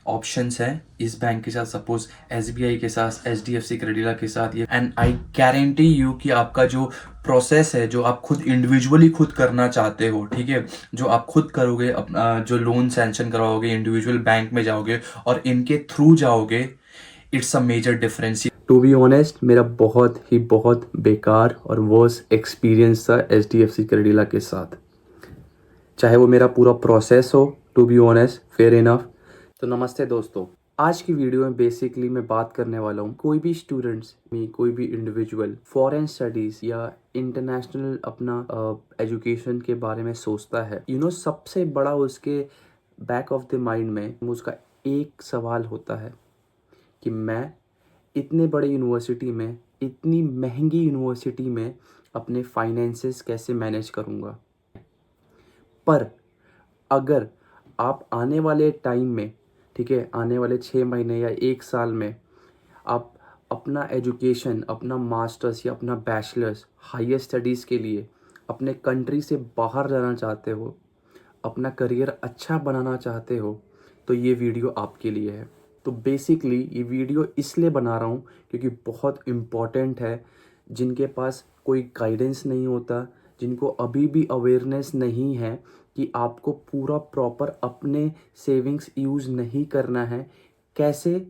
Options हैं इस bank के साथ, सपोज एसबीआई के साथ, एचडीएफसी क्रेडिला के साथ ये, एंड आई गारंटी यू कि आपका जो प्रोसेस है, जो आप खुद इंडिविजुअली खुद करना चाहते हो, ठीक है, जो आप खुद करोगे, अपना जो लोन सैंक्शन करवाओगे, इंडिविजुअल बैंक में जाओगे और इनके थ्रू जाओगे, it's a major difference. To be honest, मेरा बहुत बेकार और वर्स एक्सपीरियंस था H D F C Credila के साथ, चाहे वो मेरा पूरा प्रोसेस हो, to be honest, fair enough. तो नमस्ते दोस्तों, आज की वीडियो में बेसिकली मैं बात करने वाला हूँ, कोई भी स्टूडेंट्स में, कोई भी इंडिविजुअल फॉरेन स्टडीज या इंटरनेशनल अपना एजुकेशन के बारे में सोचता है, सबसे बड़ा उसके बैक ऑफ द माइंड में उसका एक सवाल होता है कि मैं इतने बड़े यूनिवर्सिटी में, इतनी महंगी यूनिवर्सिटी में अपने फाइनेंसेस कैसे मैनेज करूँगा। पर अगर आप आने वाले टाइम में, ठीक है, आने वाले 6 महीने या 1 साल में आप अपना एजुकेशन, अपना मास्टर्स या अपना बैचलर्स हायर स्टडीज़ के लिए अपने कंट्री से बाहर जाना चाहते हो, अपना करियर अच्छा बनाना चाहते हो, तो ये वीडियो आपके लिए है। तो बेसिकली ये वीडियो इसलिए बना रहा हूँ क्योंकि बहुत इम्पॉर्टेंट है। जिनके पास कोई गाइडेंस नहीं होता, जिनको अभी भी अवेयरनेस नहीं है कि आपको पूरा प्रॉपर अपने सेविंग्स यूज़ नहीं करना है, कैसे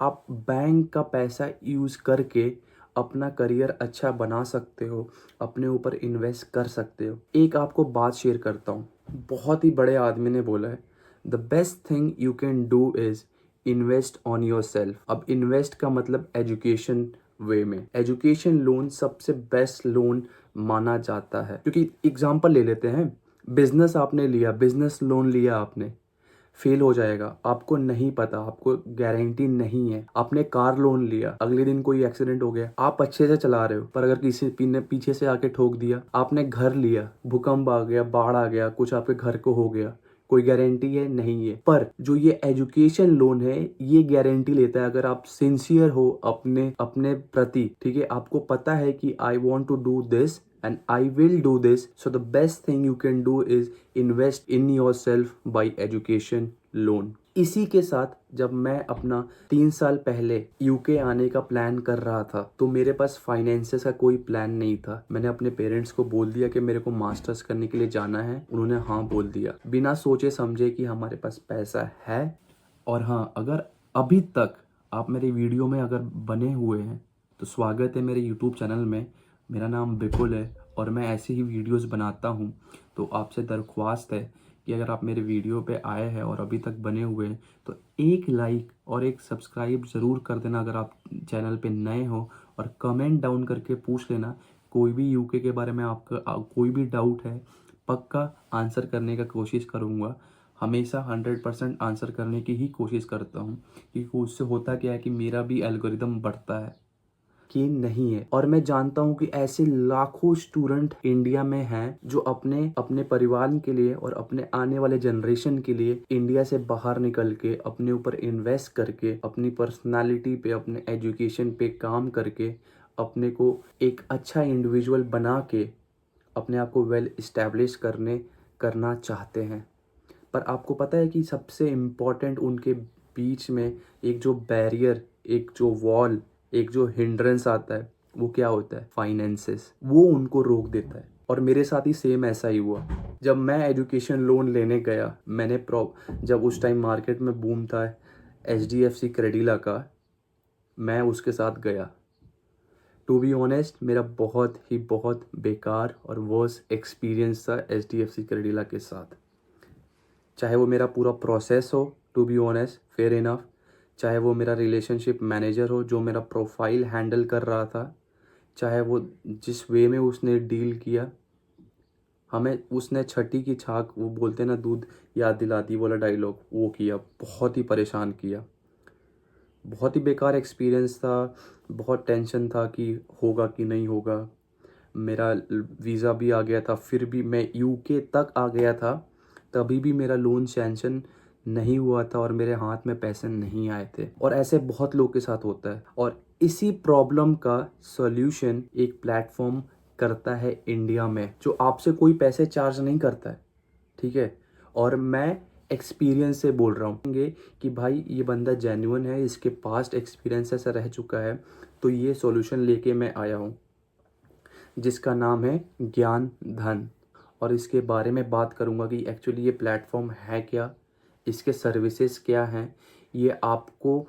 आप बैंक का पैसा यूज़ करके अपना करियर अच्छा बना सकते हो, अपने ऊपर इन्वेस्ट कर सकते हो। एक आपको बात शेयर करता हूँ, बहुत ही बड़े आदमी ने बोला है, the best thing you can do is invest on your self. अब इन्वेस्ट का मतलब एजुकेशन वे में, एजुकेशन लोन सबसे बेस्ट लोन माना जाता है। क्योंकि एग्जांपल ले लेते हैं, बिजनेस आपने लिया, बिजनेस लोन लिया, आपने फेल हो जाएगा, आपको नहीं पता, आपको गारंटी नहीं है। आपने कार लोन लिया, अगले दिन कोई एक्सीडेंट हो गया, आप अच्छे से चला रहे हो, पर अगर किसी ने पीछे से आके ठोक दिया। आपने घर लिया, भूकंप आ गया, बाढ़ आ गया, कुछ आपके घर को हो गया, कोई गारंटी है नहीं है। पर जो ये एजुकेशन लोन है, ये गारंटी लेता है अगर आप सिंसियर हो अपने अपने प्रति, ठीक है, आपको पता है कि I want to do this and I will do this. So the best thing you can do is invest in yourself by education loan. इसी के साथ जब मैं अपना 3 साल पहले यूके आने का प्लान कर रहा था, तो मेरे पास फाइनेंसेस का कोई प्लान नहीं था। मैंने अपने पेरेंट्स को बोल दिया कि मेरे को मास्टर्स करने के लिए जाना है, उन्होंने हाँ बोल दिया, बिना सोचे समझे कि हमारे पास पैसा है। और हाँ, अगर अभी तक आप मेरे वीडियो में अगर बने हुए हैं तो स्वागत है मेरे यूट्यूब चैनल में। मेरा नाम बिपुल है और मैं ऐसे ही वीडियोस बनाता हूँ। तो आपसे दरख्वास्त है कि अगर आप मेरे वीडियो पे आए हैं और अभी तक बने हुए हैं तो एक लाइक और एक सब्सक्राइब ज़रूर कर देना अगर आप चैनल पे नए हो, और कमेंट डाउन करके पूछ लेना कोई भी यूके के बारे में आपका कोई भी डाउट है, पक्का आंसर करने का कोशिश करूँगा। हमेशा 100% आंसर करने की ही कोशिश करता हूँ, क्योंकि उससे होता क्या है कि मेरा भी एल्गोरिदम बढ़ता है कि नहीं है। और मैं जानता हूँ कि ऐसे लाखों स्टूडेंट इंडिया में हैं जो अपने अपने परिवार के लिए और अपने आने वाले जनरेशन के लिए इंडिया से बाहर निकल के अपने ऊपर इन्वेस्ट करके, अपनी पर्सनालिटी पे, अपने एजुकेशन पे काम करके अपने को एक अच्छा इंडिविजुअल बना के अपने आप को वेल इस्टेब्लिश करना चाहते हैं। पर आपको पता है कि सबसे इम्पोर्टेंट उनके बीच में एक जो बैरियर, एक जो वॉल, एक जो हिंड्रेंस आता है, वो क्या होता है? फाइनेंसेस। वो उनको रोक देता है। और मेरे साथ ही सेम ऐसा ही हुआ। जब मैं एजुकेशन लोन लेने गया, जब उस टाइम मार्केट में बूम था एचडीएफसी क्रेडिला का, मैं उसके साथ गया। टू बी ऑनेस्ट, मेरा बहुत बेकार और वर्स एक्सपीरियंस था एचडीएफसी क्रेडिला के साथ। चाहे वो मेरा पूरा प्रोसेस हो, to be honest, fair enough, चाहे वो मेरा रिलेशनशिप मैनेजर हो जो मेरा प्रोफाइल हैंडल कर रहा था, चाहे वो जिस वे में उसने डील किया, हमें उसने छठी की छाक, वो बोलते ना, दूध याद दिलाती वाला डायलॉग, वो किया, बहुत ही परेशान किया। बहुत ही बेकार एक्सपीरियंस था। बहुत टेंशन था कि होगा कि नहीं होगा। मेरा वीज़ा भी आ गया था, फिर भी मैं यूके तक आ गया था, तभी भी मेरा लोन सैंक्शन नहीं हुआ था और मेरे हाथ में पैसे नहीं आए थे। और ऐसे बहुत लोग के साथ होता है। और इसी प्रॉब्लम का सॉल्यूशन एक प्लेटफॉर्म करता है इंडिया में, जो आपसे कोई पैसे चार्ज नहीं करता है, ठीक है। और मैं एक्सपीरियंस से बोल रहा हूँ कि भाई ये बंदा जेन्युइन है, इसके पास्ट एक्सपीरियंस ऐसा रह चुका है, तो ये सॉल्यूशन लेके मैं आया हूँ जिसका नाम है ज्ञान धन। और इसके बारे में बात करूँगा कि एक्चुअली ये प्लेटफॉर्म है क्या, इसके सर्विसेज क्या हैं, ये आपको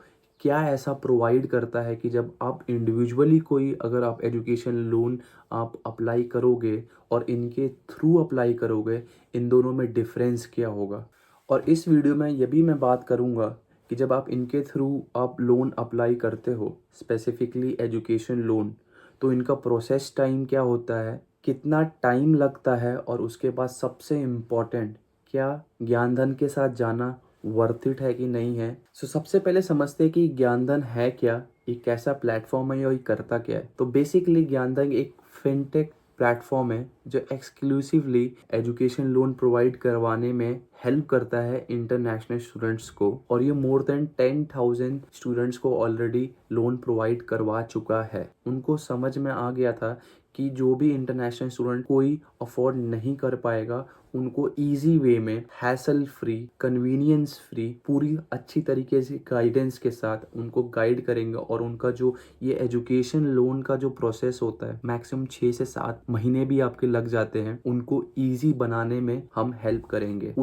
क्या ऐसा प्रोवाइड करता है कि जब आप इंडिविजुअली कोई अगर आप एजुकेशन लोन आप अप्लाई करोगे और इनके थ्रू अप्लाई करोगे, इन दोनों में डिफरेंस क्या होगा। और इस वीडियो में ये भी मैं बात करूँगा कि जब आप इनके थ्रू आप लोन अप्लाई करते हो, स्पेसिफिकली एजुकेशन लोन, तो इनका प्रोसेस टाइम क्या होता है, कितना टाइम लगता है, और उसके बाद सबसे इम्पॉर्टेंट, क्या ज्ञानधन के साथ जाना वर्थ इट है कि नहीं है। सबसे पहले समझते हैं कि ज्ञानधन है क्या, ये कैसा प्लेटफॉर्म है और ये करता क्या है। तो बेसिकली ज्ञानधन एक फिनटेक प्लेटफॉर्म है जो एक्सक्लूसिवली एजुकेशन लोन प्रोवाइड करवाने में हेल्प करता है इंटरनेशनल स्टूडेंट्स को, और ये मोर देन 10,000 स्टूडेंट्स को ऑलरेडी लोन प्रोवाइड करवा चुका है। उनको समझ में आ गया था कि जो भी इंटरनेशनल स्टूडेंट कोई अफोर्ड नहीं कर पाएगा, उनको इजी वे में, हैसल फ्री, कन्वीनियंस फ्री, पूरी अच्छी तरीके से गाइडेंस के साथ उनको गाइड करेंगे, और उनका जो ये एजुकेशन लोन का जो प्रोसेस होता है, मैक्सिमम 6 से 7 महीने भी आपके लग जाते हैं, उनको ईजी बनाने में हम हेल्प करेंगे।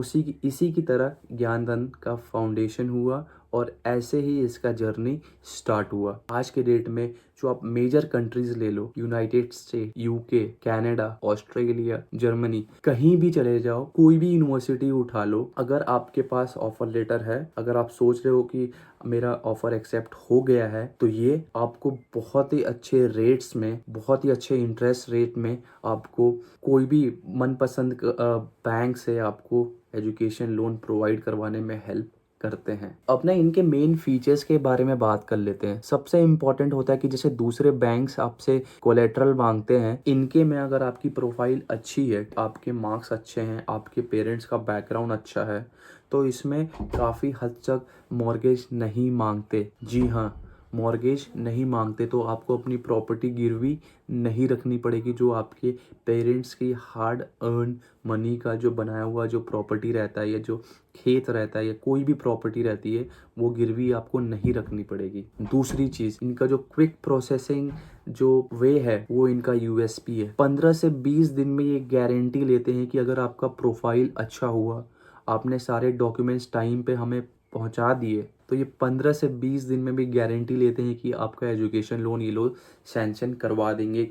इसी की तरह ज्ञानधन का फाउंडेशन हुआ और ऐसे ही इसका जर्नी स्टार्ट हुआ। आज के डेट में जो आप मेजर कंट्रीज ले लो, United State, UK, Canada, Australia, Germany, कहीं भी चले जाओ, कोई भी यूनिवर्सिटी उठा लो, अगर आपके पास ऑफर लेटर है, अगर आप सोच रहे हो कि मेरा ऑफर एक्सेप्ट हो गया है, तो ये आपको बहुत ही अच्छे रेट्स में, बहुत ही अच्छे इंटरेस्ट रेट में आपको कोई भी मनपसंद बैंक से आपको एजुकेशन लोन प्रोवाइड करवाने में हेल्प करते हैं। अब ना इनके मेन फीचर्स के बारे में बात कर लेते हैं। सबसे इम्पोर्टेंट होता है कि जैसे दूसरे बैंक्स आपसे कोलेट्रल मांगते हैं, इनके में अगर आपकी प्रोफाइल अच्छी है, आपके मार्क्स अच्छे हैं, आपके पेरेंट्स का बैकग्राउंड अच्छा है, तो इसमें काफ़ी हद तक मॉर्गेज नहीं मांगते। जी हाँ, मॉर्गेज नहीं मांगते, तो आपको अपनी प्रॉपर्टी गिरवी नहीं रखनी पड़ेगी। जो आपके पेरेंट्स की हार्ड अर्न मनी का जो बनाया हुआ जो प्रॉपर्टी रहता है, या जो खेत रहता है, या कोई भी प्रॉपर्टी रहती है, वो गिरवी आपको नहीं रखनी पड़ेगी। दूसरी चीज़, इनका जो क्विक प्रोसेसिंग जो वे है, वो इनका यूएसपी है। 15 से 20 दिन में ये गारंटी लेते हैं कि अगर आपका प्रोफाइल अच्छा हुआ, आपने सारे डॉक्यूमेंट्स टाइम पे हमें पहुंचा दिए, तो ये 15 से 20 दिन में भी गारंटी लेते हैं कि आपका एजुकेशन लोन ये लोग सैंक्शन करवा देंगे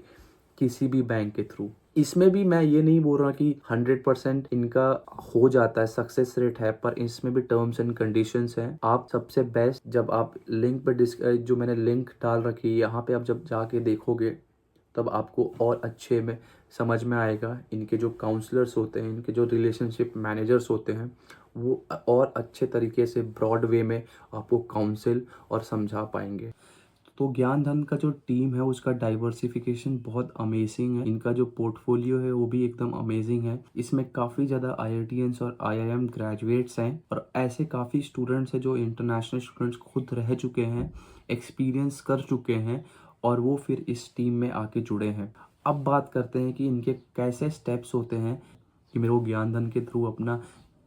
किसी भी बैंक के थ्रू। इसमें भी मैं ये नहीं बोल रहा कि 100% इनका हो जाता है, सक्सेस रेट है, पर इसमें भी टर्म्स एंड कंडीशंस हैं। आप सबसे बेस्ट, जब आप लिंक पे जो मैंने लिंक डाल रखी है, यहाँ पे आप जब जाके देखोगे, तब आपको और अच्छे में समझ में आएगा। इनके जो काउंसलर्स होते हैं, इनके जो रिलेशनशिप मैनेजर्स होते हैं, वो और अच्छे तरीके से ब्रॉड वे में आपको काउंसिल और समझा पाएंगे। तो ज्ञान धन का जो टीम है उसका डाइवर्सिफिकेशन बहुत अमेजिंग है। इनका जो पोर्टफोलियो है वो भी एकदम अमेजिंग है। इसमें काफ़ी ज़्यादा IITians और IIM ग्रेजुएट्स हैं, और ऐसे काफ़ी स्टूडेंट्स हैं जो इंटरनेशनल स्टूडेंट्स खुद रह चुके हैं, एक्सपीरियंस कर चुके हैं, और वो फिर इस टीम में आके जुड़े हैं। अब बात करते हैं कि इनके कैसे स्टेप्स होते हैं कि मेरे को ज्ञान धन के थ्रू अपना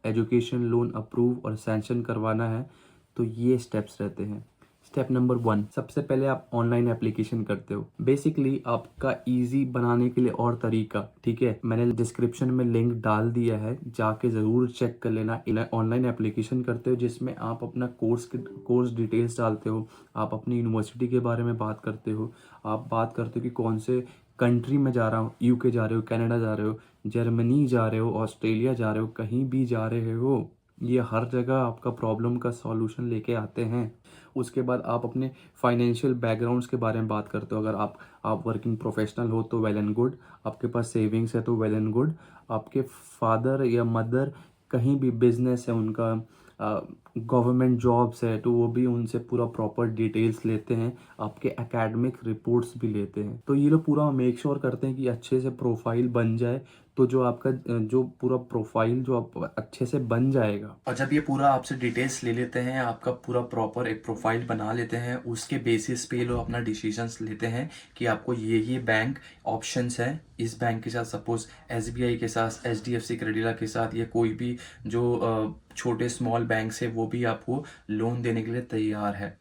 एजुकेशन लोन अप्रूव और सैंक्शन करवाना है। तो ये स्टेप्स रहते हैं। स्टेप नंबर 1, सबसे पहले आप ऑनलाइन एप्लीकेशन करते हो। बेसिकली आपका इजी बनाने के लिए और तरीका, ठीक है, मैंने डिस्क्रिप्शन में लिंक डाल दिया है, जाके ज़रूर चेक कर लेना। ऑनलाइन एप्लीकेशन करते हो जिसमें आप अपना कोर्स डिटेल्स डालते हो, आप अपनी यूनिवर्सिटी के बारे में बात करते हो, आप बात करते हो कि कौन से कंट्री में जा रहा हूँ, यूके जा रहे हो, कनाडा जा रहे हो, जर्मनी जा रहे हो, ऑस्ट्रेलिया जा रहे हो, कहीं भी जा रहे हो, ये हर जगह आपका प्रॉब्लम का सॉल्यूशन लेके आते हैं। उसके बाद आप अपने फाइनेंशियल बैकग्राउंड्स के बारे में बात करते हो। अगर आप वर्किंग प्रोफेशनल हो तो वेल एंड गुड, आपके पास सेविंग्स है तो वेल एंड गुड, आपके फादर या मदर कहीं भी बिजनेस है उनका, गवर्नमेंट जॉब्स है, तो वो भी उनसे पूरा प्रॉपर डिटेल्स लेते हैं, आपके एकेडमिक रिपोर्ट्स भी लेते हैं। तो ये लोग पूरा मेक श्योर करते हैं कि अच्छे से प्रोफाइल बन जाए, तो जो आपका जो पूरा प्रोफाइल जो आप अच्छे से बन जाएगा। और जब ये पूरा आपसे डिटेल्स ले लेते हैं, आपका पूरा प्रॉपर एक प्रोफाइल बना लेते हैं, उसके बेसिस पे ये लोग अपना डिसीजंस लेते हैं कि आपको ये बैंक ऑप्शंस हैं इस बैंक के साथ, सपोज एसबीआई के साथ, एचडीएफसी क्रेडिला के साथ, या कोई भी जो छोटे स्मॉल बैंक्स है वो भी आपको लोन देने के लिए तैयार है।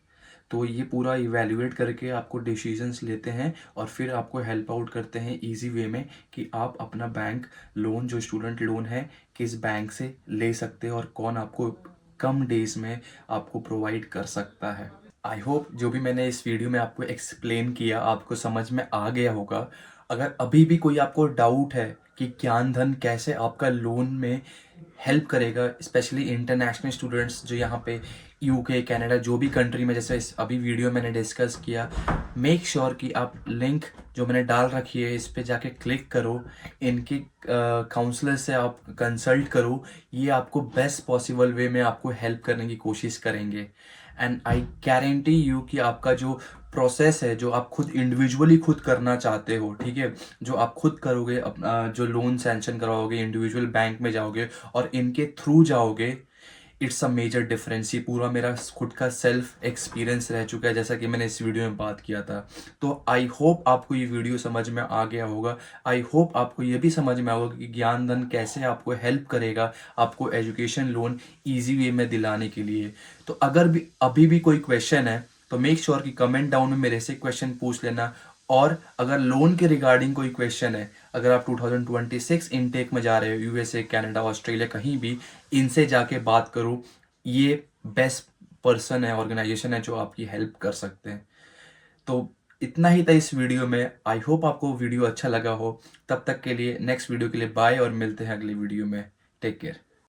तो ये पूरा इवैल्यूएट करके आपको डिसीजंस लेते हैं और फिर आपको हेल्प आउट करते हैं इजी वे में कि आप अपना बैंक लोन जो स्टूडेंट लोन है किस बैंक से ले सकते हैं और कौन आपको कम डेज में आपको प्रोवाइड कर सकता है। आई होप जो भी मैंने इस वीडियो में आपको एक्सप्लेन किया आपको समझ में आ गया होगा। अगर अभी भी कोई आपको डाउट है कि ज्ञान धन कैसे आपका लोन में हेल्प करेगा, स्पेशली इंटरनेशनल स्टूडेंट्स जो यहाँ पे यूके कनाडा जो भी कंट्री में, जैसे इस अभी वीडियो मैंने डिस्कस किया, मेक श्योर कि आप लिंक जो मैंने डाल रखी है इस पे जाके क्लिक करो, इनके काउंसलर से आप कंसल्ट करो। ये आपको बेस्ट पॉसिबल वे में आपको हेल्प करने की कोशिश करेंगे। एंड आई गारंटी यू कि आपका जो प्रोसेस है जो आप खुद इंडिविजुअली खुद करना चाहते हो, ठीक है, जो आप खुद करोगे, अपना जो लोन सैंक्शन करवाओगे, इंडिविजुअल बैंक में जाओगे और इनके थ्रू जाओगे, इट्स अ मेजर डिफरेंस। ये पूरा मेरा खुद का सेल्फ एक्सपीरियंस रह चुका है, जैसा कि मैंने इस वीडियो में बात किया था। तो आई होप आपको ये वीडियो समझ में आ गया होगा। आई होप आपको ये भी समझ में आएगा कि ज्ञान धन कैसे आपको हेल्प करेगा आपको एजुकेशन लोन ईजी वे में दिलाने के लिए। तो अगर भी अभी भी कोई क्वेश्चन है तो मेक श्योर कि कमेंट डाउन में मेरे से क्वेश्चन पूछ लेना। और अगर लोन के रिगार्डिंग कोई क्वेश्चन है, अगर आप 2026 इनटेक में जा रहे हो, यूएसए कनाडा ऑस्ट्रेलिया कहीं भी, इनसे जाके बात करो। ये बेस्ट पर्सन है, ऑर्गेनाइजेशन है जो आपकी हेल्प कर सकते हैं। तो इतना ही था इस वीडियो में। आई होप आपको वीडियो अच्छा लगा हो। तब तक के लिए, नेक्स्ट वीडियो के लिए बाय और मिलते हैं अगले वीडियो में। Take care.